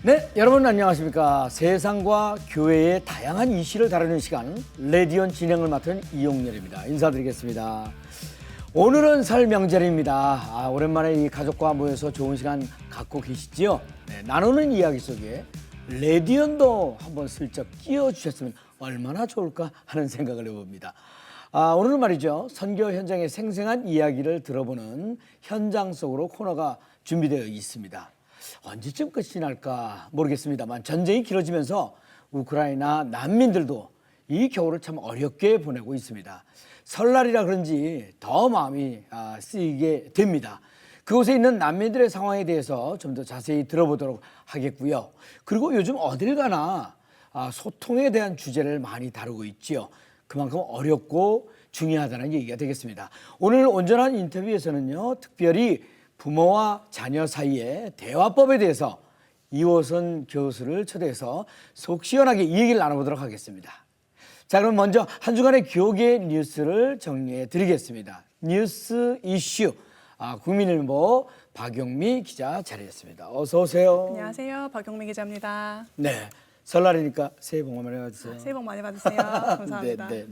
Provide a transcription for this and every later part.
네, 여러분 안녕하십니까. 세상과 교회의 다양한 이슈를 다루는 시간 레디언 진행을 맡은 이용렬입니다. 인사드리겠습니다. 오늘은 설 명절입니다. 오랜만에 이 가족과 모여서 좋은 시간 갖고 계시지요? 네, 나누는 이야기 속에 레디언도 한번 슬쩍 끼워주셨으면 얼마나 좋을까 하는 생각을 해봅니다. 오늘은 말이죠. 선교 현장의 생생한 이야기를 들어보는 현장 속으로 코너가 준비되어 있습니다. 언제쯤 끝이 날까 모르겠습니다만 전쟁이 길어지면서 우크라이나 난민들도 이 겨울을 참 어렵게 보내고 있습니다. 설날이라 그런지 더 마음이 쓰이게 됩니다. 그곳에 있는 난민들의 상황에 대해서 좀 더 자세히 들어보도록 하겠고요. 그리고 요즘 어딜 가나 소통에 대한 주제를 많이 다루고 있지요. 그만큼 어렵고 중요하다는 얘기가 되겠습니다. 오늘 온전한 인터뷰에서는요, 특별히 부모와 자녀 사이의 대화법에 대해서 이호선 교수를 초대해서 속 시원하게 이 얘기를 나눠보도록 하겠습니다. 자, 그럼 먼저 한 주간의 교계 뉴스를 정리해 드리겠습니다. 뉴스 이슈 국민일보 박용미 기자 자리했습니다. 어서 오세요. 안녕하세요. 박용미 기자입니다. 네, 설날이니까 새해 복 많이 받으세요. 새해 복 많이 받으세요. 감사합니다. 네.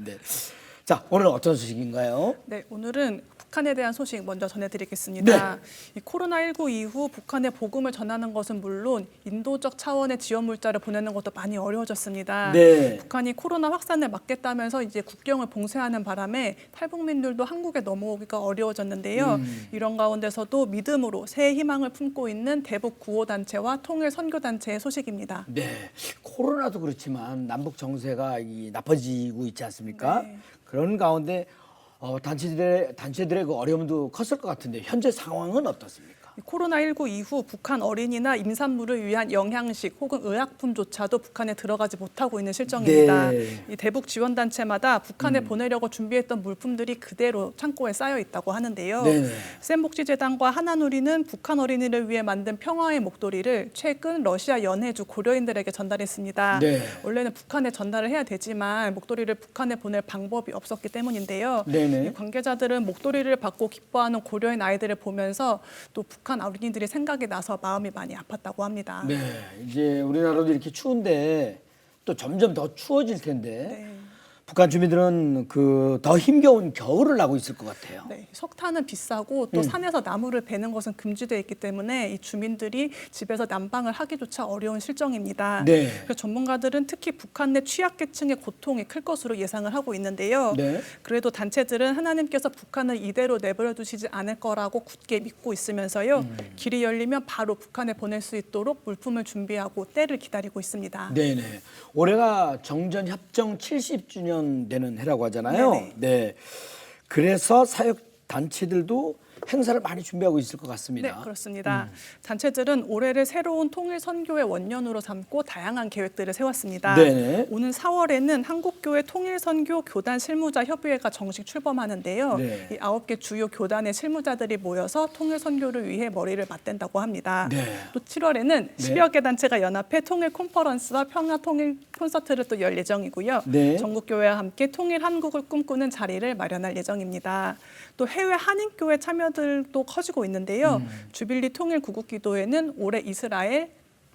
자, 오늘은 어떤 소식인가요? 네, 오늘은 북한에 대한 소식 먼저 전해드리겠습니다. 네. 이 코로나19 이후 북한에 복음을 전하는 것은 물론 인도적 차원의 지원 물자를 보내는 것도 많이 어려워졌습니다. 네. 북한이 코로나 확산을 막겠다면서 이제 국경을 봉쇄하는 바람에 탈북민들도 한국에 넘어오기가 어려워졌는데요. 이런 가운데서도 믿음으로 새해 희망을 품고 있는 대북 구호단체와 통일 선교단체의 소식입니다. 네, 코로나도 그렇지만 남북 정세가 나빠지고 있지 않습니까? 네. 그런 가운데 단체들의 그 어려움도 컸을 것 같은데 현재 상황은 어떻습니까? 코로나19 이후 북한 어린이나 임산부를 위한 영양식 혹은 의약품조차도 북한에 들어가지 못하고 있는 실정입니다. 네. 이 대북 지원단체마다 북한에 보내려고 준비했던 물품들이 그대로 창고에 쌓여 있다고 하는데요. 네네. 샘복지재단과 하나누리는 북한 어린이를 위해 만든 평화의 목도리를 최근 러시아 연해주 고려인들에게 전달했습니다. 네. 원래는 북한에 전달을 해야 되지만 목도리를 북한에 보낼 방법이 없었기 때문인데요. 네네. 이 관계자들은 목도리를 받고 기뻐하는 고려인 아이들을 보면서 또 북한 어린이들이 생각이 나서 마음이 많이 아팠다고 합니다. 네, 이제 우리나라도 이렇게 추운데 또 점점 더 추워질 텐데 네. 북한 주민들은 더 힘겨운 겨울을 나고 있을 것 같아요. 네, 석탄은 비싸고 또 산에서 나무를 베는 것은 금지되어 있기 때문에 이 주민들이 집에서 난방을 하기조차 어려운 실정입니다. 네. 그래서 전문가들은 특히 북한 내 취약계층의 고통이 클 것으로 예상을 하고 있는데요. 네. 그래도 단체들은 하나님께서 북한을 이대로 내버려 두시지 않을 거라고 굳게 믿고 있으면서요. 길이 열리면 바로 북한에 보낼 수 있도록 물품을 준비하고 때를 기다리고 있습니다. 네네. 올해가 정전 협정 70주년 되는 해라고 하잖아요. 네네. 네. 그래서 사역 단체들도 행사를 많이 준비하고 있을 것 같습니다. 네, 그렇습니다. 단체들은 올해를 새로운 통일 선교의 원년으로 삼고 다양한 계획들을 세웠습니다. 네네. 오는 4월에는 한국교회 통일 선교 교단 실무자 협의회가 정식 출범하는데요. 네. 이 9개 주요 교단의 실무자들이 모여서 통일 선교를 위해 머리를 맞댄다고 합니다. 네. 또 7월에는 10여 개 단체가 연합해 통일 컨퍼런스와 평화 통일 콘서트를 또 열 예정이고요. 네. 전국 교회와 함께 통일 한국을 꿈꾸는 자리를 마련할 예정입니다. 또 해외 한인교회 참여들도 커지고 있는데요. 주빌리 통일 구국기도회는 올해 이스라엘,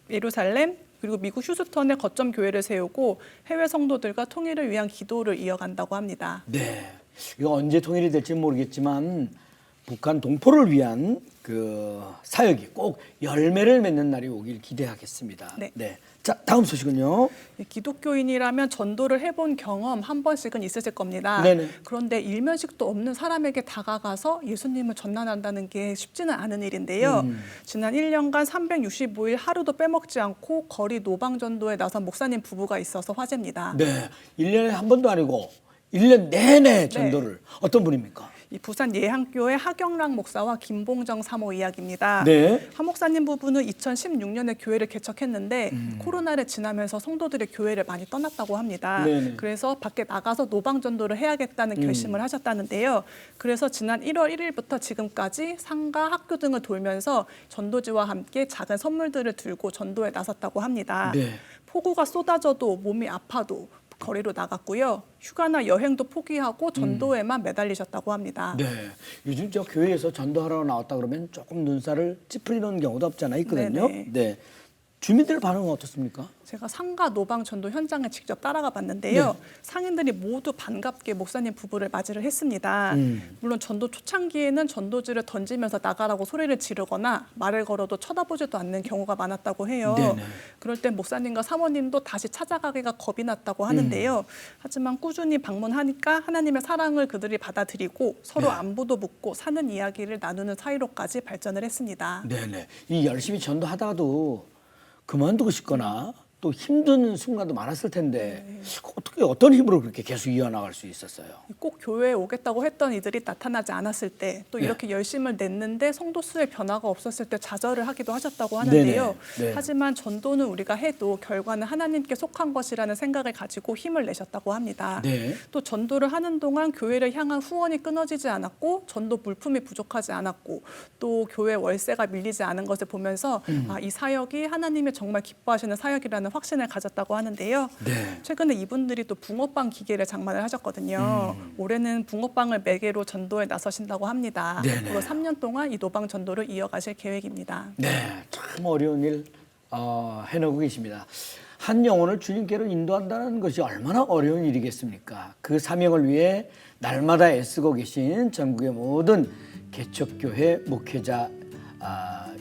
예루살렘, 그리고 미국 휴스턴에 거점 교회를 세우고 해외 성도들과 통일을 위한 기도를 이어간다고 합니다. 네. 이거 언제 통일이 될지는 모르겠지만 북한 동포를 위한 사역이 꼭 열매를 맺는 날이 오길 기대하겠습니다. 네. 자, 다음 소식은요. 기독교인이라면 전도를 해본 경험 한 번씩은 있으실 겁니다. 네네. 그런데 일면식도 없는 사람에게 다가가서 예수님을 전환한다는 게 쉽지는 않은 일인데요. 지난 1년간 365일 하루도 빼먹지 않고 거리 노방전도에 나선 목사님 부부가 있어서 화제입니다. 네. 1년에 한 번도 아니고 1년 내내 전도를 어떤 분입니까? 이 부산 예향교회 하경락 목사와 김봉정 사모 이야기입니다. 네. 하 목사님 부부는 2016년에 교회를 개척했는데 코로나를 지나면서 성도들의 교회를 많이 떠났다고 합니다. 네네. 그래서 밖에 나가서 노방전도를 해야겠다는 결심을 하셨다는데요. 그래서 지난 1월 1일부터 지금까지 상가, 학교 등을 돌면서 전도지와 함께 작은 선물들을 들고 전도에 나섰다고 합니다. 네. 폭우가 쏟아져도 몸이 아파도 거리로 나갔고요. 휴가나 여행도 포기하고 전도에만 매달리셨다고 합니다. 네. 요즘 저 교회에서 전도하러 나왔다 그러면 조금 눈살을 찌푸리는 경우도 없지 않아 있거든요. 네네. 네. 주민들 반응은 어떻습니까? 제가 상가 노방 전도 현장에 직접 따라가 봤는데요. 네. 상인들이 모두 반갑게 목사님 부부를 맞이를 했습니다. 물론 전도 초창기에는 전도지를 던지면서 나가라고 소리를 지르거나 말을 걸어도 쳐다보지도 않는 경우가 많았다고 해요. 네네. 그럴 땐 목사님과 사모님도 다시 찾아가기가 겁이 났다고 하는데요. 하지만 꾸준히 방문하니까 하나님의 사랑을 그들이 받아들이고 서로 네. 안부도 묻고 사는 이야기를 나누는 사이로까지 발전을 했습니다. 네네. 이 열심히 전도하다가도 그만두고 싶거나 또 힘든 순간도 많았을 텐데 어떻게 어떤 힘으로 그렇게 계속 이어나갈 수 있었어요? 꼭 교회에 오겠다고 했던 이들이 나타나지 않았을 때 또 네. 이렇게 열심을 냈는데 성도 수의 변화가 없었을 때 좌절을 하기도 하셨다고 하는데요. 네네. 네. 하지만 전도는 우리가 해도 결과는 하나님께 속한 것이라는 생각을 가지고 힘을 내셨다고 합니다. 네. 또 전도를 하는 동안 교회를 향한 후원이 끊어지지 않았고 전도 물품이 부족하지 않았고 또 교회 월세가 밀리지 않은 것을 보면서 이 사역이 하나님이 정말 기뻐하시는 사역이라는 확신을 가졌다고 하는데요. 네. 최근에 이분들이 또 붕어빵 기계를 장만을 하셨거든요. 올해는 붕어빵을 매개로 전도에 나서신다고 합니다. 네네. 앞으로 3년 동안 이 노방 전도를 이어가실 계획입니다. 네, 참 어려운 일 해내고 계십니다. 한 영혼을 주님께로 인도한다는 것이 얼마나 어려운 일이겠습니까? 그 사명을 위해 날마다 애쓰고 계신 전국의 모든 개척교회 목회자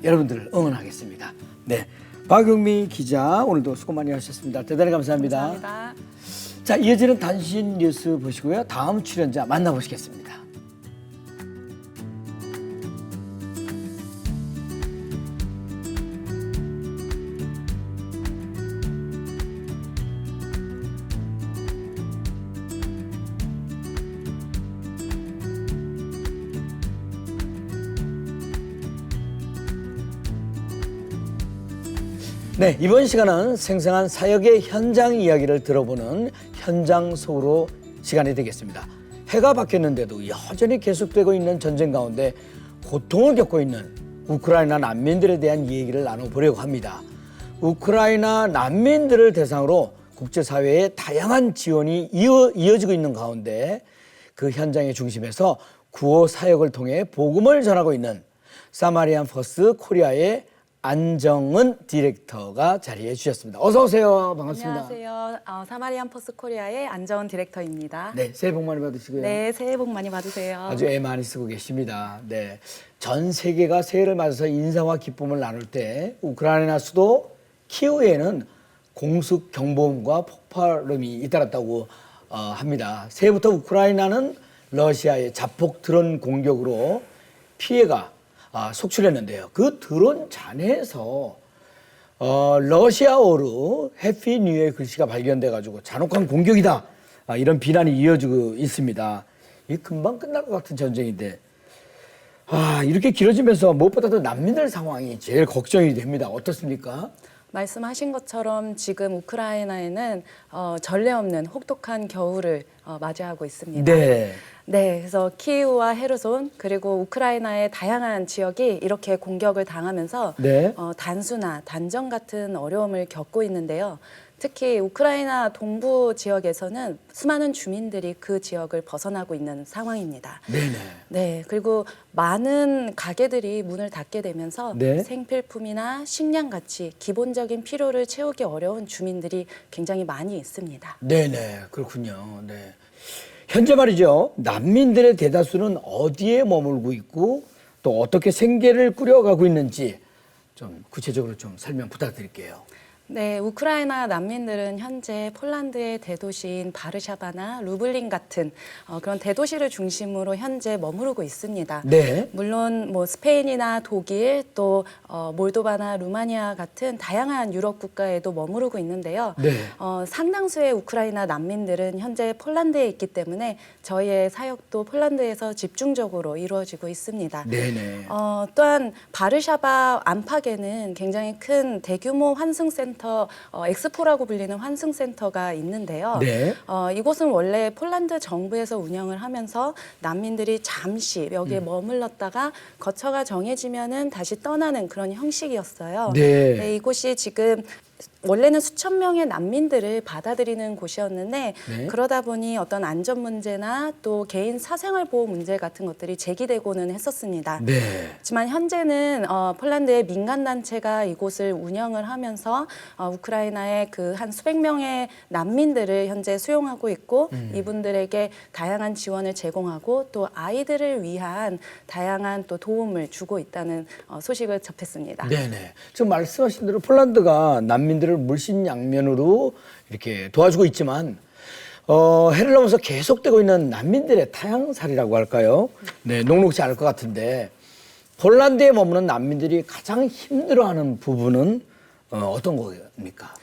여러분들을 응원하겠습니다. 네, 박용미 기자 오늘도 수고 많이 하셨습니다. 대단히 감사합니다. 감사합니다. 자, 이어지는 단신 뉴스 보시고요. 다음 출연자 만나보시겠습니다. 네, 이번 시간은 생생한 사역의 현장 이야기를 들어보는 현장 속으로 시간이 되겠습니다. 해가 바뀌었는데도 여전히 계속되고 있는 전쟁 가운데 고통을 겪고 있는 우크라이나 난민들에 대한 얘기를 나눠보려고 합니다. 우크라이나 난민들을 대상으로 국제사회의 다양한 지원이 이어지고 있는 가운데 그 현장의 중심에서 구호 사역을 통해 복음을 전하고 있는 사마리안 퍼스트 코리아의 안정은 디렉터가 자리해 주셨습니다. 어서 오세요. 반갑습니다. 안녕하세요. 사마리안 퍼스 코리아의 안정은 디렉터입니다. 네, 새해 복 많이 받으시고요. 네, 새해 복 많이 받으세요. 아주 애 많이 쓰고 계십니다. 네, 전 세계가 새해를 맞아서 인사와 기쁨을 나눌 때 우크라이나 수도 키우에는 공습 경보음과 폭발음이 잇따랐다고 합니다. 새해부터 우크라이나는 러시아의 자폭 드론 공격으로 피해가 속출했는데요. 그 드론 잔해에서 러시아어로 해피 뉴이어의 글씨가 발견돼 가지고 잔혹한 공격이다. 이런 비난이 이어지고 있습니다. 이 금방 끝날 것 같은 전쟁인데 이렇게 길어지면서 무엇보다도 난민들 상황이 제일 걱정이 됩니다. 어떻습니까? 말씀하신 것처럼 지금 우크라이나에는 전례 없는 혹독한 겨울을 맞이하고 있습니다. 네. 네, 그래서 키이우와 헤르손 그리고 우크라이나의 다양한 지역이 이렇게 공격을 당하면서 네. 단수나 단전 같은 어려움을 겪고 있는데요. 특히 우크라이나 동부 지역에서는 수많은 주민들이 그 지역을 벗어나고 있는 상황입니다. 네네. 네, 그리고 많은 가게들이 문을 닫게 되면서 네. 생필품이나 식량 같이 기본적인 필요를 채우기 어려운 주민들이 굉장히 많이 있습니다. 네네. 그렇군요. 네. 현재 말이죠. 난민들의 대다수는 어디에 머물고 있고 또 어떻게 생계를 꾸려가고 있는지 좀 구체적으로 좀 설명 부탁드릴게요. 네, 우크라이나 난민들은 현재 폴란드의 대도시인 바르샤바나 루블린 같은 그런 대도시를 중심으로 현재 머무르고 있습니다. 네. 물론 뭐 스페인이나 독일 또 몰도바나 루마니아 같은 다양한 유럽 국가에도 머무르고 있는데요. 네. 상당수의 우크라이나 난민들은 현재 폴란드에 있기 때문에 저희의 사역도 폴란드에서 집중적으로 이루어지고 있습니다. 네네. 또한 바르샤바 안팎에는 굉장히 큰 대규모 환승센터 엑스포라고 불리는 환승센터가 있는데요. 네. 이곳은 원래 폴란드 정부에서 운영을 하면서 난민들이 잠시 여기에 머물렀다가 거처가 정해지면은 다시 떠나는 그런 형식이었어요. 네. 네, 이곳이 지금 원래는 수천 명의 난민들을 받아들이는 곳이었는데 네. 그러다 보니 어떤 안전 문제나 또 개인 사생활 보호 문제 같은 것들이 제기되고는 했었습니다. 네. 하지만 현재는 폴란드의 민간 단체가 이곳을 운영을 하면서 우크라이나의 그 한 수백 명의 난민들을 현재 수용하고 있고 이분들에게 다양한 지원을 제공하고 또 아이들을 위한 다양한 또 도움을 주고 있다는 소식을 접했습니다. 네네. 지금 말씀하신 대로 폴란드가 난민들을 물신양면으로 이렇게 도와주고 있지만 해를 넘어서 계속되고 있는 난민들의 타향살이라고 할까요? 네, 녹록지 않을 것 같은데 폴란드에 머무는 난민들이 가장 힘들어하는 부분은 어떤 겁니까?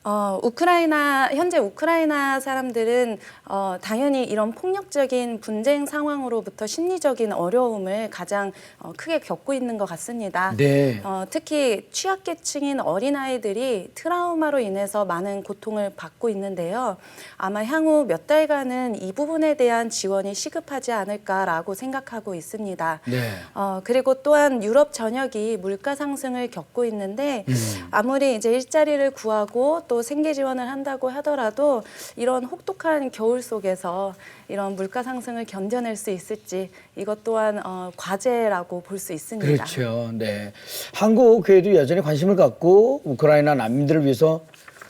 현재 우크라이나 사람들은 당연히 이런 폭력적인 분쟁 상황으로부터 심리적인 어려움을 가장 크게 겪고 있는 것 같습니다. 네. 특히 취약계층인 어린아이들이 트라우마로 인해서 많은 고통을 받고 있는데요. 아마 향후 몇 달간은 이 부분에 대한 지원이 시급하지 않을까라고 생각하고 있습니다. 네. 그리고 또한 유럽 전역이 물가 상승을 겪고 있는데 아무리 이제 일자리를 구하고 또 생계 지원을 한다고 하더라도 이런 혹독한 겨울 속에서 이런 물가 상승을 견뎌낼 수 있을지 이것 또한 과제라고 볼 수 있습니다. 그렇죠. 네. 한국 교회도 여전히 관심을 갖고 우크라이나 난민들을 위해서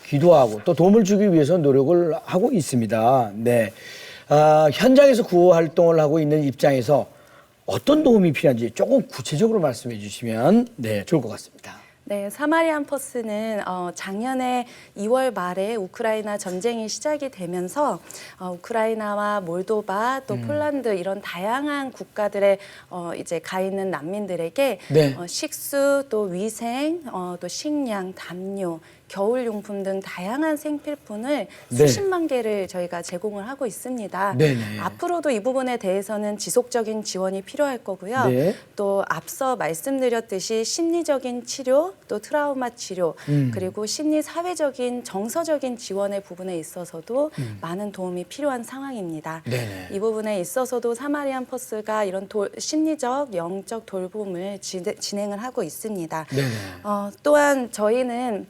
기도하고 또 도움을 주기 위해서 노력을 하고 있습니다. 네. 현장에서 구호 활동을 하고 있는 입장에서 어떤 도움이 필요한지 조금 구체적으로 말씀해 주시면 네, 좋을 것 같습니다. 네, 사마리안 퍼스는 작년에 2월 말에 우크라이나 전쟁이 시작이 되면서 우크라이나와 몰도바 또 폴란드 이런 다양한 국가들에 이제 가 있는 난민들에게 네. 식수 또 위생 또 식량, 담요 겨울용품 등 다양한 생필품을 네. 수십만 개를 저희가 제공을 하고 있습니다. 네네. 앞으로도 이 부분에 대해서는 지속적인 지원이 필요할 거고요. 네. 또 앞서 말씀드렸듯이 심리적인 치료, 또 트라우마 치료, 그리고 심리 사회적인 정서적인 지원의 부분에 있어서도 많은 도움이 필요한 상황입니다. 네네. 이 부분에 있어서도 사마리안 퍼스가 이런 심리적, 영적 돌봄을 진행을 하고 있습니다. 네네. 또한 저희는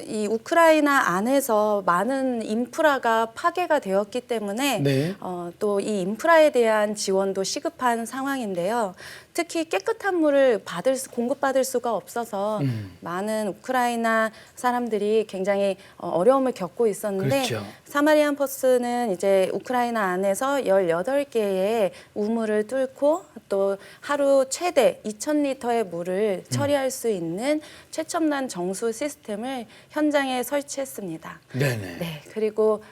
이 우크라이나 안에서 많은 인프라가 파괴가 되었기 때문에 네. 또 이 인프라에 대한 지원도 시급한 상황인데요. 특히 깨끗한 물을 공급받을 수가 없어서 많은 우크라이나 사람들이 굉장히 어려움을 겪고 있었는데 그렇죠. 사마리안 퍼스는 이제 우크라이나 안에서 18개의 우물을 뚫고 또 하루 최대 2,000리터의 물을 처리할 수 있는 최첨단 정수 시스템을 현장에 설치했습니다. 네네. 네, 그리고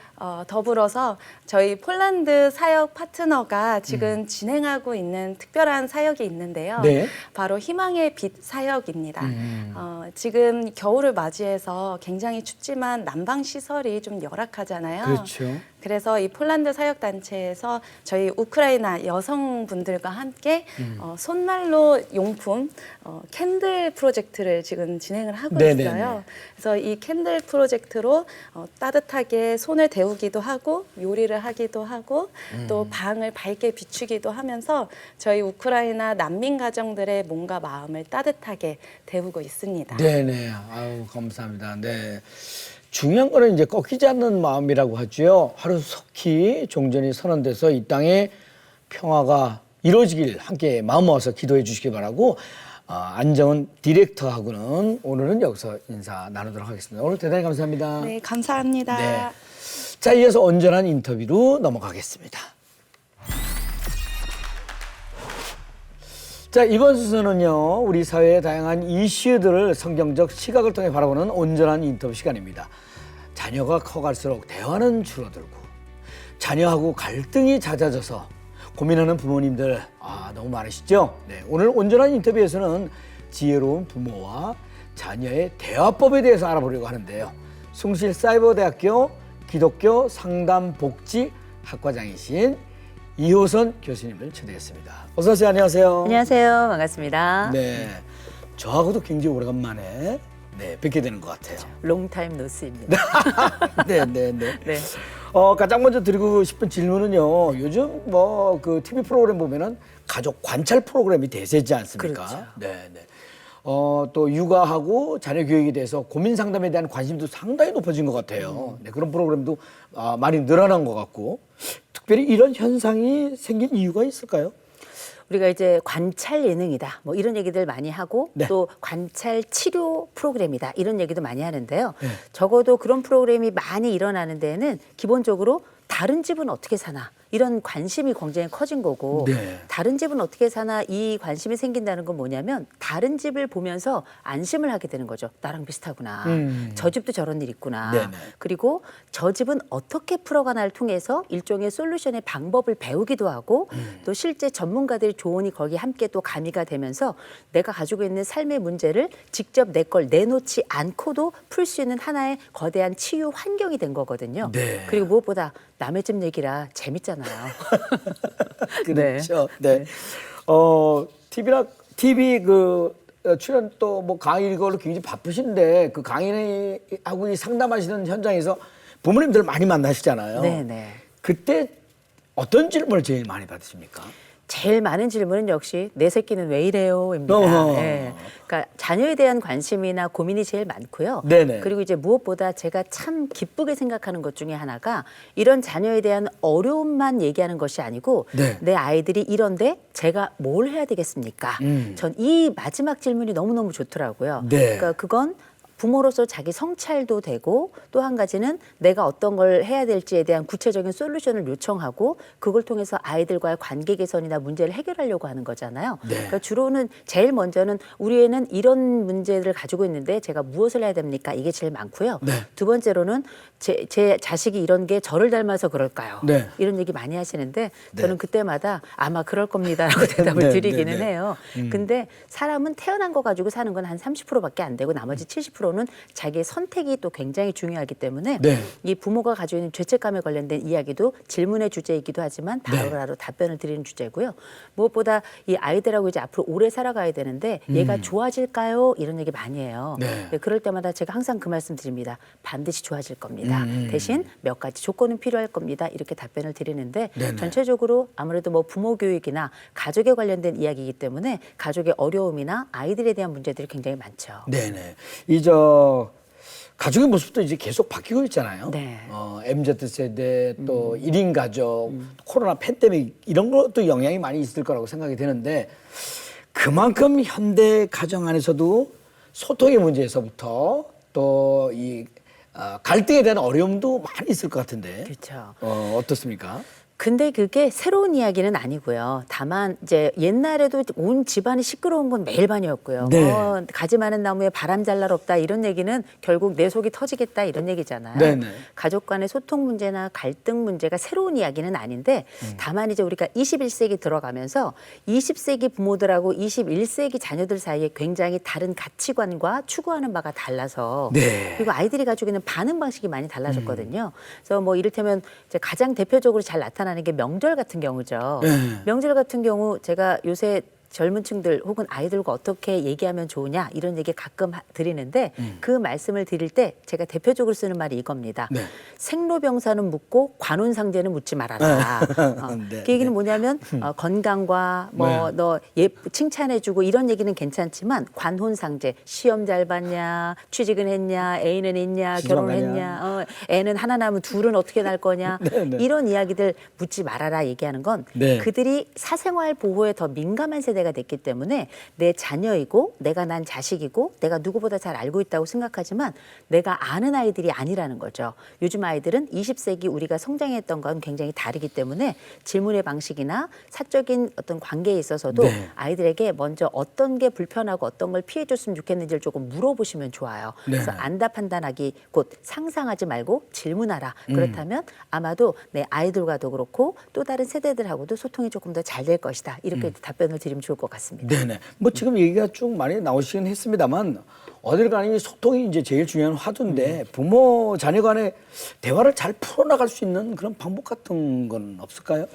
더불어서 저희 폴란드 사역 파트너가 지금 진행하고 있는 특별한 사역이 있는데요. 네. 바로 희망의 빛 사역입니다. 지금 겨울을 맞이해서 굉장히 춥지만 난방 시설이 좀 열악하잖아요. 그렇죠. 그래서 이 폴란드 사역단체에서 저희 우크라이나 여성분들과 함께 손난로 용품 캔들 프로젝트를 지금 진행을 하고 네네네. 있어요. 그래서 이 캔들 프로젝트로 따뜻하게 손을 데우기도 하고 요리를 하기도 하고 또 방을 밝게 비추기도 하면서 저희 우크라이나 난민 가정들의 몸과 마음을 따뜻하게 데우고 있습니다. 네네. 아유, 감사합니다. 네. 중요한 거는 이제 꺾이지 않는 마음이라고 하죠. 하루속히 종전이 선언돼서 이 땅에 평화가 이루어지길 함께 마음 모아서 기도해 주시기 바라고 안정은 디렉터하고는 오늘은 여기서 인사 나누도록 하겠습니다. 오늘 대단히 감사합니다. 네, 감사합니다. 네. 자, 이어서 온전한 인터뷰로 넘어가겠습니다. 자, 이번 순서는요, 우리 사회의 다양한 이슈들을 성경적 시각을 통해 바라보는 온전한 인터뷰 시간입니다. 자녀가 커갈수록 대화는 줄어들고 자녀하고 갈등이 잦아져서 고민하는 부모님들 너무 많으시죠? 네, 오늘 온전한 인터뷰에서는 지혜로운 부모와 자녀의 대화법에 대해서 알아보려고 하는데요. 숭실사이버대학교 기독교 상담복지 학과장이신 이호선 교수님을 초대했습니다. 어서 오세요. 안녕하세요. 안녕하세요. 반갑습니다. 네, 저하고도 굉장히 오래간만에 뵙게 되는 것 같아요. 롱타임 노스입니다. 네. 네. 가장 먼저 드리고 싶은 질문은요. 요즘 그 TV 프로그램 보면은 가족 관찰 프로그램이 대세지 않습니까? 그렇죠. 네. 또 육아하고 자녀 교육에 대해서 고민 상담에 대한 관심도 상당히 높아진 것 같아요. 네, 그런 프로그램도 많이 늘어난 것 같고 특별히 이런 현상이 생긴 이유가 있을까요? 우리가 이제 관찰 예능이다, 뭐 이런 얘기들 많이 하고 네. 또 관찰 치료 프로그램이다 이런 얘기도 많이 하는데요. 적어도 그런 프로그램이 많이 일어나는 데에는 기본적으로 다른 집은 어떻게 사나 이런 관심이 굉장히 커진 거고 네. 다른 집은 어떻게 사나 이 관심이 생긴다는 건 뭐냐면 다른 집을 보면서 안심을 하게 되는 거죠. 나랑 비슷하구나. 저 집도 저런 일 있구나. 네네. 그리고 저 집은 어떻게 풀어가나를 통해서 일종의 솔루션의 방법을 배우기도 하고 또 실제 전문가들의 조언이 거기에 함께 또 가미가 되면서 내가 가지고 있는 삶의 문제를 직접 내 걸 내놓지 않고도 풀 수 있는 하나의 거대한 치유 환경이 된 거거든요. 네. 그리고 무엇보다 남의 집 얘기라 재밌잖아요. 그렇죠. 네. TV 출연 또 뭐 강의 이걸로 굉장히 바쁘신데 그 강의하고 이 상담하시는 현장에서 부모님들 많이 만나시잖아요. 네네. 그때 어떤 질문을 제일 많이 받으십니까? 제일 많은 질문은 역시 내 새끼는 왜 이래요입니다. 어허. 네. 그러니까 자녀에 대한 관심이나 고민이 제일 많고요. 네네. 그리고 이제 무엇보다 제가 참 기쁘게 생각하는 것 중에 하나가 이런 자녀에 대한 어려움만 얘기하는 것이 아니고 네. 내 아이들이 이런데 제가 뭘 해야 되겠습니까? 전 이 마지막 질문이 너무너무 좋더라고요. 네. 그러니까 그건 부모로서 자기 성찰도 되고 또 한 가지는 내가 어떤 걸 해야 될지에 대한 구체적인 솔루션을 요청하고 그걸 통해서 아이들과의 관계 개선이나 문제를 해결하려고 하는 거잖아요. 네. 그러니까 주로는 제일 먼저는 우리 애는 이런 문제를 가지고 있는데 제가 무엇을 해야 됩니까? 이게 제일 많고요. 네. 두 번째로는 제 자식이 이런 게 저를 닮아서 그럴까요? 네. 이런 얘기 많이 하시는데 저는 그때마다 아마 그럴 겁니다라고 대답을 네, 드리기는 네, 네. 해요. 근데 사람은 태어난 거 가지고 사는 건 한 30%밖에 안 되고 나머지 70%는 자기의 선택이 또 굉장히 중요하기 때문에 네. 이 부모가 가지고 있는 죄책감에 관련된 이야기도 질문의 주제이기도 하지만 바로바로 답변을 드리는 주제고요. 무엇보다 이 아이들하고 이제 앞으로 오래 살아가야 되는데 얘가 좋아질까요? 이런 얘기 많이 해요. 네. 네, 그럴 때마다 제가 항상 그 말씀 드립니다. 반드시 좋아질 겁니다. 대신 몇 가지 조건은 필요할 겁니다. 이렇게 답변을 드리는데 네네. 전체적으로 아무래도 뭐 부모 교육이나 가족에 관련된 이야기이기 때문에 가족의 어려움이나 아이들에 대한 문제들이 굉장히 많죠. 네네. 가족의 모습도 이제 계속 바뀌고 있잖아요. 네. MZ세대 또 1인 가족, 코로나 팬데믹 이런 것도 영향이 많이 있을 거라고 생각이 되는데 그만큼 현대 가정 안에서도 소통의 문제에서부터 또 이 갈등에 대한 어려움도 많이 있을 것 같은데 그렇죠. 어떻습니까? 근데 그게 새로운 이야기는 아니고요. 다만 이제 옛날에도 온 집안이 시끄러운 건 매일 반이었고요. 네. 가지 많은 나무에 바람 잘 날 없다 이런 얘기는 결국 내 속이 터지겠다 이런 얘기잖아요. 네네. 가족 간의 소통 문제나 갈등 문제가 새로운 이야기는 아닌데 다만 이제 우리가 21세기 들어가면서 20세기 부모들하고 21세기 자녀들 사이에 굉장히 다른 가치관과 추구하는 바가 달라서 네. 그리고 아이들이 가지고 있는 반응 방식이 많이 달라졌거든요. 그래서 뭐 이를테면 이제 가장 대표적으로 잘 나타나는 게 명절 같은 경우죠. 네. 명절 같은 경우 제가 요새 젊은 층들 혹은 아이들과 어떻게 얘기하면 좋으냐 이런 얘기 가끔 드리는데 그 말씀을 드릴 때 제가 대표적으로 쓰는 말이 이겁니다. 네. 생로병사는 묻고 관혼상제는 묻지 말아라. 네, 그 얘기는 네. 뭐냐면 건강과 뭐 네. 너 칭찬해주고 이런 얘기는 괜찮지만 관혼상제 시험 잘 봤냐 취직은 했냐 애인은 있냐 결혼을 시집안 했냐 애는 하나 낳으면 둘은 어떻게 날 거냐 네, 네. 이런 이야기들 묻지 말아라 얘기하는 건 네. 그들이 사생활 보호에 더 민감한 세대가 됐기 때문에 내 자녀이고 내가 난 자식이고 내가 누구보다 잘 알고 있다고 생각하지만 내가 아는 아이들이 아니라는 거죠. 요즘 아이들은 20세기 우리가 성장했던 건 굉장히 다르기 때문에 질문의 방식이나 사적인 어떤 관계에 있어서도 네. 아이들에게 먼저 어떤 게 불편하고 어떤 걸 피해줬으면 좋겠는지를 조금 물어보시면 좋아요. 네. 그래서 안다 판단하기 곧 상상하지 말고 질문하라. 그렇다면 아마도 내 아이들과도 그렇고 또 다른 세대들하고도 소통이 조금 더 잘 될 것이다. 이렇게 답변을 드리면 좋을 것 같습니다. 네네. 뭐 지금 얘기가 쭉 많이 나오시긴 했습니다만 어딜 가니 소통이 이제 제일 중요한 화두인데 부모 자녀 간의 대화를 잘 풀어나갈 수 있는 그런 방법 같은 건 없을까요?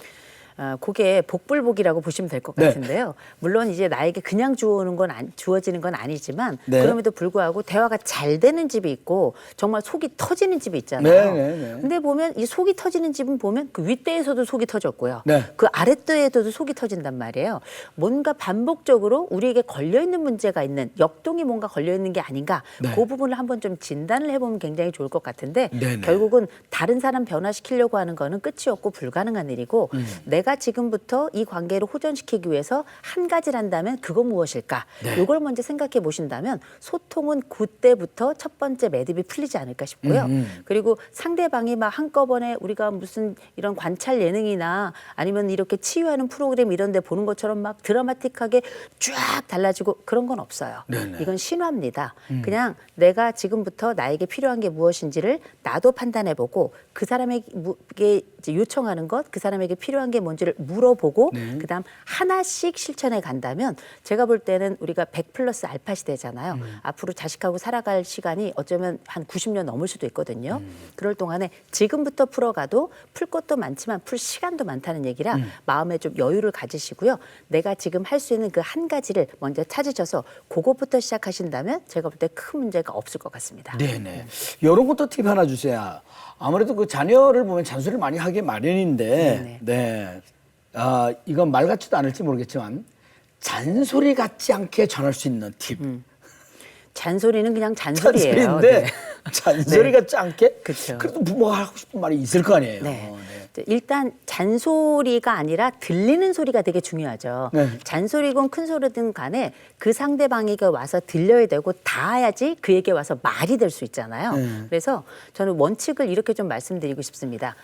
그게 복불복이라고 보시면 될 것 네. 같은데요. 물론 이제 나에게 그냥 주어지는 건 아니지만 네. 그럼에도 불구하고 대화가 잘 되는 집이 있고 정말 속이 터지는 집이 있잖아요. 네. 근데 보면 이 속이 터지는 집은 보면 그 윗대에서도 속이 터졌고요. 네. 그 아랫대에서도 속이 터진단 말이에요. 뭔가 반복적으로 우리에게 걸려있는 문제가 있는 역동이 뭔가 걸려있는 게 아닌가 네. 그 부분을 한번 좀 진단을 해보면 굉장히 좋을 것 같은데 네네. 결국은 다른 사람 변화시키려고 하는 거는 끝이 없고 불가능한 일이고 내가 지금부터 이 관계를 호전시키기 위해서 한 가지란다면 그건 무엇일까? 네. 이걸 먼저 생각해 보신다면 소통은 그때부터 첫 번째 매듭이 풀리지 않을까 싶고요. 그리고 상대방이 막 한꺼번에 우리가 무슨 이런 관찰 예능이나 아니면 이렇게 치유하는 프로그램 이런 데 보는 것처럼 막 드라마틱하게 쫙 달라지고 그런 건 없어요. 네네. 이건 신화입니다. 그냥 내가 지금부터 나에게 필요한 게 무엇인지를 나도 판단해보고 그 사람에게 이제 요청하는 것, 그 사람에게 필요한 게 뭔지를 물어보고 그다음 하나씩 실천해 간다면 제가 볼 때는 우리가 100 플러스 알파 시대잖아요. 앞으로 자식하고 살아갈 시간이 어쩌면 한 90년 넘을 수도 있거든요. 그럴 동안에 지금부터 풀어가도 풀 것도 많지만 풀 시간도 많다는 얘기라 마음에 좀 여유를 가지시고요. 내가 지금 할 수 있는 그 한 가지를 먼저 찾으셔서 그것부터 시작하신다면 제가 볼 때 큰 문제가 없을 것 같습니다. 네네. 이런 것도 팁 하나 주세요. 아무래도 그 자녀를 보면 잔소리를 많이 하기 마련인데, 네. 아, 이건 말 같지도 않을지 모르겠지만, 잔소리 같지 않게 전할 수 있는 팁. 잔소리는 그냥 잔소리예요. 잔소리인데, 네. 잔소리 같지 않게? 그쵸. 그래도 부모가 하고 싶은 말이 있을 거 아니에요. 네. 일단 잔소리가 아니라 들리는 소리가 되게 중요하죠. 네. 잔소리건 큰 소리든 간에 그 상대방에게 와서 들려야 되고 닿아야지 그에게 와서 말이 될 수 있잖아요. 그래서 저는 원칙을 이렇게 좀 말씀드리고 싶습니다.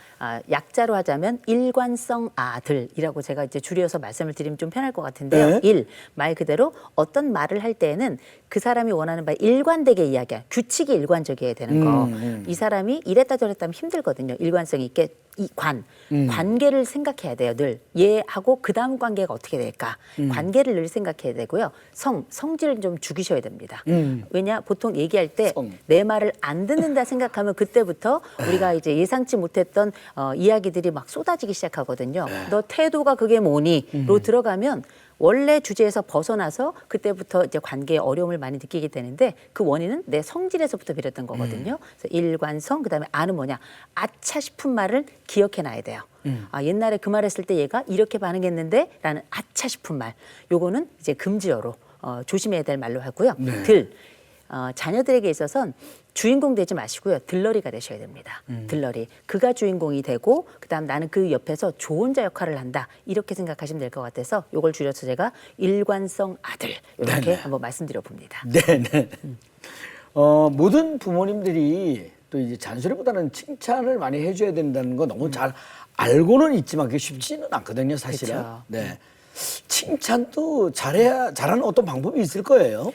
약자로 하자면 일관성 아들이라고 제가 이제 줄여서 말씀을 드리면 좀 편할 것 같은데요. 네. 말 그대로 어떤 말을 할 때에는 그 사람이 원하는 바에 일관되게 이야기할 규칙이 일관적이어야 되는 거. 이 사람이 이랬다 저랬다 하면 힘들거든요. 일관성 있게 관계를 생각해야 돼요. 늘 얘하고 그 다음 관계가 어떻게 될까. 관계를 늘 생각해야 되고요. 성질을 좀 죽이셔야 됩니다. 왜냐 보통 얘기할 때 내 말을 안 듣는다 생각하면 그때부터 우리가 이제 예상치 못했던 이야기들이 막 쏟아지기 시작하거든요. 너 태도가 그게 뭐니?로 들어가면 원래 주제에서 벗어나서 그때부터 이제 관계에 어려움을 많이 느끼게 되는데 그 원인은 내 성질에서부터 비롯된 거거든요. 그래서 일관성, 그다음에 아는 뭐냐. 아차 싶은 말을 기억해 놔야 돼요. 옛날에 그 말했을 때 얘가 이렇게 반응했는데 라는 아차 싶은 말. 요거는 이제 금지어로 조심해야 될 말로 하고요. 자녀들에게 있어서는 주인공 되지 마시고요. 들러리가 되셔야 됩니다. 들러리. 그가 주인공이 되고 그다음 나는 그 옆에서 조언자 역할을 한다. 이렇게 생각하시면 될 것 같아서 이걸 줄여서 제가 일관성 아들 이렇게 네네. 한번 말씀드려 봅니다. 네네. 모든 부모님들이 또 이제 잔소리보다는 칭찬을 많이 해줘야 된다는 거 너무 잘 알고는 있지만 그게 쉽지는 않거든요, 사실은. 그쵸. 네. 칭찬도 잘하는 어떤 방법이 있을 거예요.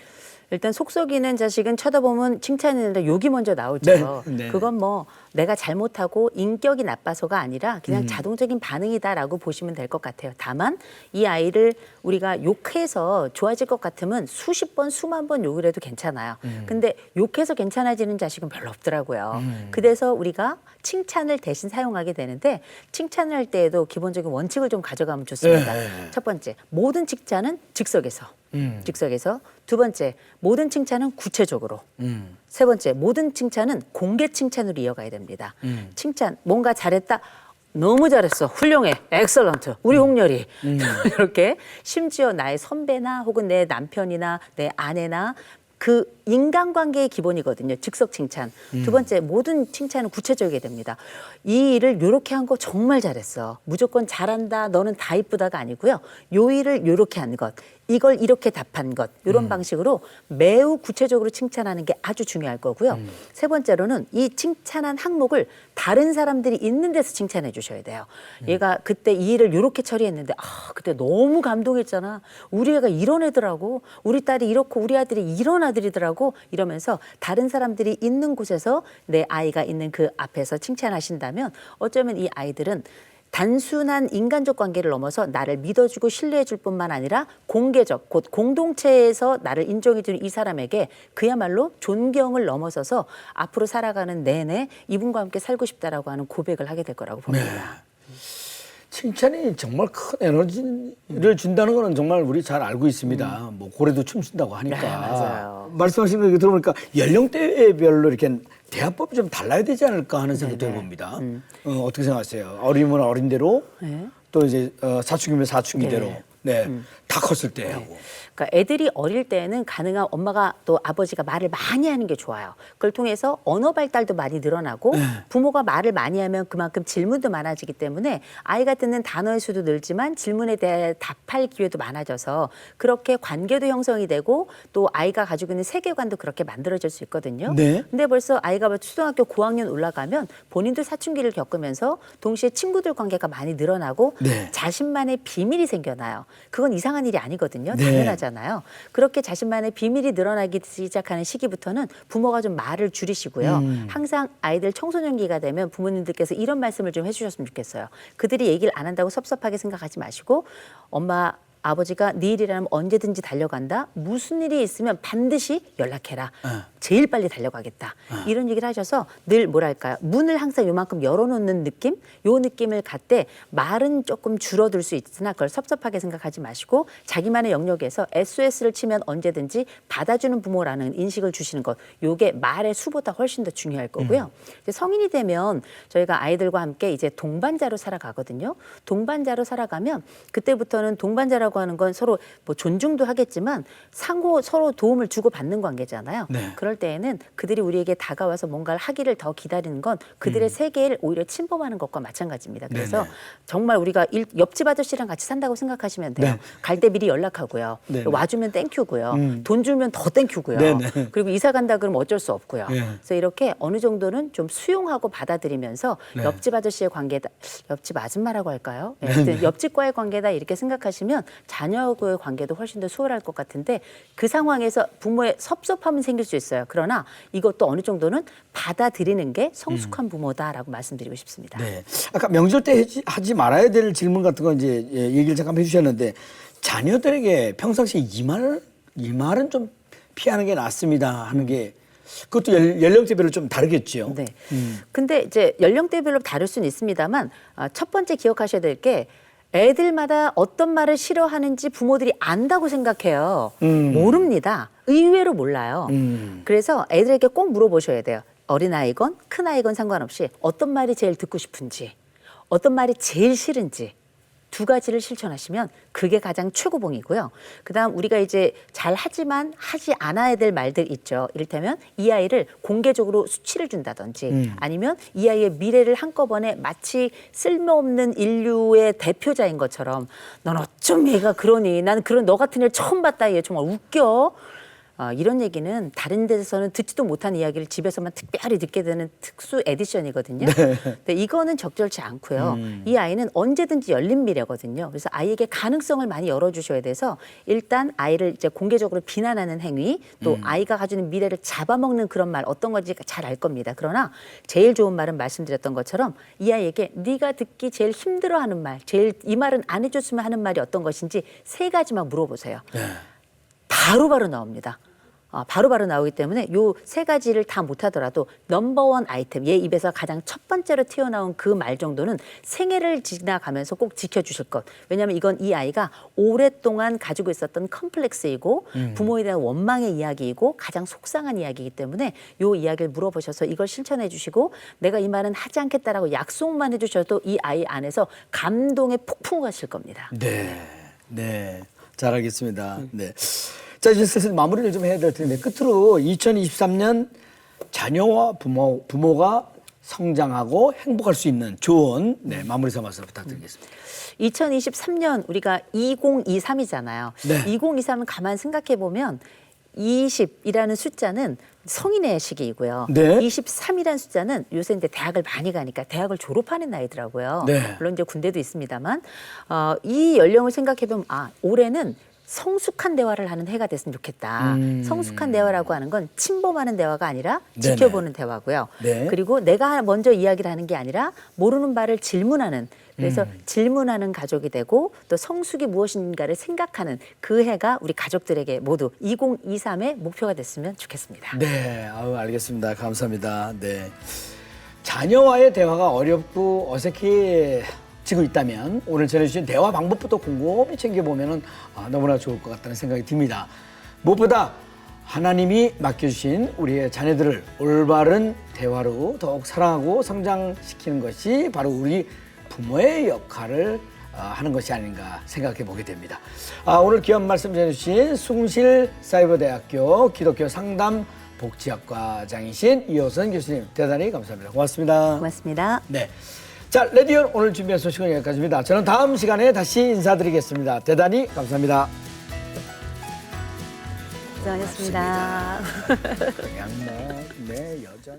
일단 속썩이는 자식은 쳐다보면 칭찬이 아니라 욕이 먼저 나오죠. 네, 네. 그건 뭐 내가 잘못하고 인격이 나빠서가 아니라 그냥 자동적인 반응이다라고 보시면 될 것 같아요. 다만 이 아이를 우리가 욕해서 좋아질 것 같으면 수십 번, 수만 번 욕을 해도 괜찮아요. 근데 욕해서 괜찮아지는 자식은 별로 없더라고요. 그래서 우리가 칭찬을 대신 사용하게 되는데 칭찬을 할 때에도 기본적인 원칙을 좀 가져가면 좋습니다. 첫 번째, 모든 칭찬은 즉석에서. 즉석에서. 두 번째, 모든 칭찬은 구체적으로. 세 번째, 모든 칭찬은 공개 칭찬으로 이어가야 됩니다. 칭찬, 뭔가 잘했다. 너무 잘했어. 훌륭해. 엑설런트. 우리 홍렬이. 이렇게 심지어 나의 선배나 혹은 내 남편이나 내 아내나 그 인간관계의 기본이거든요. 즉석 칭찬. 두 번째, 모든 칭찬은 구체적이게 됩니다. 이 일을 요렇게 한 거 정말 잘했어. 무조건 잘한다. 너는 다 이쁘다가 아니고요. 요 일을 요렇게 한 것. 이걸 이렇게 답한 것. 이런 방식으로 매우 구체적으로 칭찬하는 게 아주 중요할 거고요. 세 번째로는 이 칭찬한 항목을 다른 사람들이 있는 데서 칭찬해 주셔야 돼요. 얘가 그때 이 일을 요렇게 처리했는데 그때 너무 감동했잖아. 우리 애가 이런 애더라고. 우리 딸이 이렇고 우리 아들이 이런 아들이더라고. 이러면서 다른 사람들이 있는 곳에서 내 아이가 있는 그 앞에서 칭찬하신다면 어쩌면 이 아이들은 단순한 인간적 관계를 넘어서 나를 믿어주고 신뢰해줄 뿐만 아니라 공개적, 곧 공동체에서 나를 인정해주는 이 사람에게 그야말로 존경을 넘어서서 앞으로 살아가는 내내 이분과 함께 살고 싶다라고 하는 고백을 하게 될 거라고 봅니다. 칭찬이 정말 큰 에너지를 준다는 거는 정말 우리 잘 알고 있습니다. 뭐 고래도 춤춘다고 하니까. 네, 맞아요. 말씀하신 거 들어보니까 연령대별로 이렇게 대화법이 좀 달라야 되지 않을까 하는 생각도 해봅니다. 어떻게 생각하세요? 어리면 어린 대로 네. 또 이제 사춘기면 사춘기대로 네. 네. 다 컸을 때 하고. 그러니까 애들이 어릴 때는 가능한 엄마가 또 아버지가 말을 많이 하는 게 좋아요. 그걸 통해서 언어 발달도 많이 늘어나고 부모가 말을 많이 하면 그만큼 질문도 많아지기 때문에 아이가 듣는 단어의 수도 늘지만 질문에 대해 답할 기회도 많아져서 그렇게 관계도 형성이 되고 또 아이가 가지고 있는 세계관도 그렇게 만들어질 수 있거든요. 네. 근데 벌써 아이가 초등학교 고학년 올라가면 본인도 사춘기를 겪으면서 동시에 친구들 관계가 많이 늘어나고 네. 자신만의 비밀이 생겨나요. 그건 이상한 일이 아니거든요. 네. 당연하잖아요. 그렇게 자신만의 비밀이 늘어나기 시작하는 시기부터는 부모가 좀 말을 줄이시고요. 항상 아이들 청소년기가 되면 부모님들께서 이런 말씀을 좀 해주셨으면 좋겠어요. 그들이 얘기를 안 한다고 섭섭하게 생각하지 마시고 엄마 아버지가 네 일이라면 언제든지 달려간다. 무슨 일이 있으면 반드시 연락해라. 제일 빨리 달려가겠다. 이런 얘기를 하셔서 늘 뭐랄까요. 문을 항상 요만큼 열어놓는 느낌? 요 느낌을 갖되 말은 조금 줄어들 수 있으나 그걸 섭섭하게 생각하지 마시고 자기만의 영역에서 SOS를 치면 언제든지 받아주는 부모라는 인식을 주시는 것. 요게 말의 수보다 훨씬 더 중요할 거고요. 이제 성인이 되면 저희가 아이들과 함께 이제 동반자로 살아가거든요. 동반자로 살아가면 그때부터는 동반자라고 하는 건 서로 뭐 존중도 하겠지만 서로 도움을 주고 받는 관계잖아요. 네. 그럴 때에는 그들이 우리에게 다가와서 뭔가를 하기를 더 기다리는 건 그들의 세계를 오히려 침범하는 것과 마찬가지입니다. 그래서 네네. 정말 우리가 옆집 아저씨랑 같이 산다고 생각하시면 돼요. 네. 갈 때 미리 연락하고요. 네네. 와주면 땡큐고요. 돈 주면 더 땡큐고요. 네네. 그리고 이사 간다 그러면 어쩔 수 없고요. 네. 그래서 이렇게 어느 정도는 좀 수용하고 받아들이면서 네. 옆집 아저씨의 관계다, 옆집 아줌마라고 할까요? 네. 하여튼 옆집과의 관계다 이렇게 생각하시면 자녀하고의 관계도 훨씬 더 수월할 것 같은데 그 상황에서 부모의 섭섭함은 생길 수 있어요. 그러나 이것도 어느 정도는 받아들이는 게 성숙한 부모다라고 말씀드리고 싶습니다. 네. 아까 명절 때 하지 말아야 될 질문 같은 거 이제 얘기를 잠깐 해주셨는데 자녀들에게 평상시에 이 말은 좀 피하는 게 낫습니다 하는 게 그것도 연령대별로 좀 다르겠죠. 네. 근데 이제 연령대별로 다를 수는 있습니다만 첫 번째 기억하셔야 될 게 애들마다 어떤 말을 싫어하는지 부모들이 안다고 생각해요. 모릅니다. 의외로 몰라요. 그래서 애들에게 꼭 물어보셔야 돼요. 어린아이건 큰아이건 상관없이 어떤 말이 제일 듣고 싶은지, 어떤 말이 제일 싫은지 두 가지를 실천하시면 그게 가장 최고봉이고요. 그다음 우리가 이제 잘 하지만 하지 않아야 될 말들 있죠. 이를테면 이 아이를 공개적으로 수치를 준다든지 아니면 이 아이의 미래를 한꺼번에 마치 쓸모없는 인류의 대표자인 것처럼 넌 어쩜 얘가 그러니 나는 그런 너 같은 애를 처음 봤다 얘 정말 웃겨. 이런 얘기는 다른 데서는 듣지도 못한 이야기를 집에서만 특별히 듣게 되는 특수 에디션이거든요. 근데 이거는 적절치 않고요. 이 아이는 언제든지 열린 미래거든요. 그래서 아이에게 가능성을 많이 열어주셔야 돼서 일단 아이를 이제 공개적으로 비난하는 행위 또 아이가 가지는 미래를 잡아먹는 그런 말 어떤 건지 잘 알 겁니다. 그러나 제일 좋은 말은 말씀드렸던 것처럼 이 아이에게 네가 듣기 제일 힘들어하는 말, 제일 이 말은 안 해줬으면 하는 말이 어떤 것인지 세 가지만 물어보세요. 바로바로 나옵니다. 바로바로 나오기 때문에 요 세 가지를 다 못하더라도 넘버원 아이템, 얘 입에서 가장 첫 번째로 튀어나온 그 말 정도는 생애를 지나가면서 꼭 지켜주실 것. 왜냐하면 이건 이 아이가 오랫동안 가지고 있었던 컴플렉스이고 부모에 대한 원망의 이야기이고 가장 속상한 이야기이기 때문에 요 이야기를 물어보셔서 이걸 실천해 주시고 내가 이 말은 하지 않겠다라고 약속만 해주셔도 이 아이 안에서 감동의 폭풍우가 가실 겁니다. 네. 네. 잘 알겠습니다. 네. 자, 이제 슬슬 마무리를 좀 해야 될 텐데 끝으로 2023년 자녀와 부모가 성장하고 행복할 수 있는 조언 마무리 삼아서 부탁드리겠습니다. 2023년 우리가 2023이잖아요. 네. 2023은 가만 생각해 보면 20이라는 숫자는 성인의 시기이고요. 네. 23이라는 숫자는 요새 이제 대학을 많이 가니까 대학을 졸업하는 나이더라고요. 네. 물론 이제 군대도 있습니다만 이 연령을 생각해 보면 올해는 성숙한 대화를 하는 해가 됐으면 좋겠다. 성숙한 대화라고 하는 건 침범하는 대화가 아니라 네네. 지켜보는 대화고요. 네. 그리고 내가 먼저 이야기를 하는 게 아니라 모르는 바를 질문하는 그래서 질문하는 가족이 되고 또 성숙이 무엇인가를 생각하는 그 해가 우리 가족들에게 모두 2023의 목표가 됐으면 좋겠습니다. 네, 알겠습니다. 감사합니다. 네. 자녀와의 대화가 어렵고 어색해질 지고 있다면 오늘 전해주신 대화 방법부터 곰곰이 챙겨보면 너무나 좋을 것 같다는 생각이 듭니다. 무엇보다 하나님이 맡겨주신 우리의 자녀들을 올바른 대화로 더욱 사랑하고 성장시키는 것이 바로 우리 부모의 역할을 하는 것이 아닌가 생각해 보게 됩니다. 오늘 귀한 말씀 전해주신 숭실사이버대학교 기독교 상담 복지학과장이신 이호선 교수님 대단히 감사합니다. 고맙습니다. 고맙습니다. 네. 자, 레디언 오늘 준비한 소식은 여기까지입니다. 저는 다음 시간에 다시 인사드리겠습니다. 대단히 감사합니다. 고생하셨습니다. 양말, 내 여전.